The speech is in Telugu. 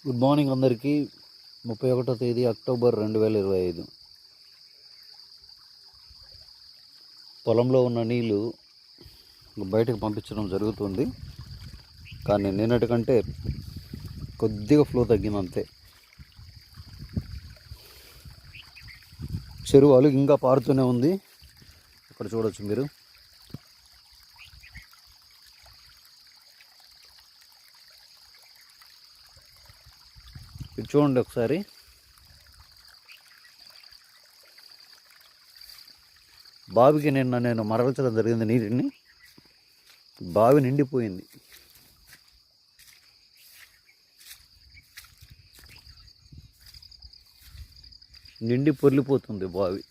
గుడ్ మార్నింగ్ అందరికీ. 31వ తేదీ అక్టోబర్ 2025. పొలంలో ఉన్న నీళ్ళు బయటకు పంపించడం జరుగుతుంది, కానీ నిన్నటి కంటే కొద్దిగా ఫ్లో తగ్గిందంతే. చెరువు అలుగు ఇంకా పారుతూనే ఉంది. ఇక్కడ చూడొచ్చు మీరు. ఇది చూడండి ఒకసారి. బావికి నేను మరల్చడం జరిగింది నీటిని. బావి నిండిపోయింది. నిండి పొర్లిపోతుంది బావి.